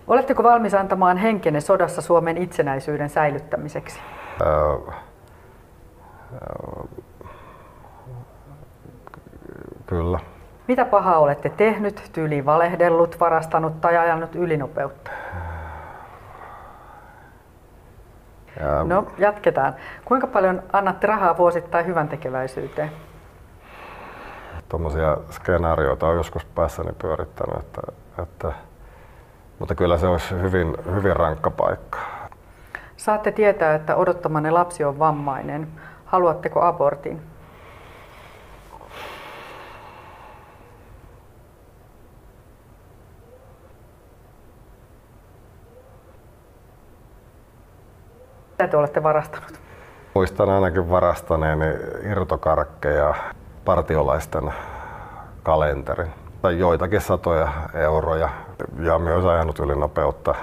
Oletteko valmis antamaan henkenne sodassa Suomen itsenäisyyden säilyttämiseksi? Kyllä. Mitä pahaa olette tehnyt, tyyliin valehdellut, varastanut tai ajanut ylinopeutta? No, jatketaan. Kuinka paljon annatte rahaa vuosittain hyväntekeväisyyteen? Tuommoisia skenaarioita on joskus päässäni pyörittänyt, mutta kyllä se olisi hyvin rankka paikka. Saatte tietää, että odottamanne lapsi on vammainen. Haluatteko abortin? Mitä te olette varastanut? Muistan ainakin varastaneeni irtokarkkeja, partiolaisten kalenterin tai joitakin satoja euroja ja myös ajanut ylinopeutta.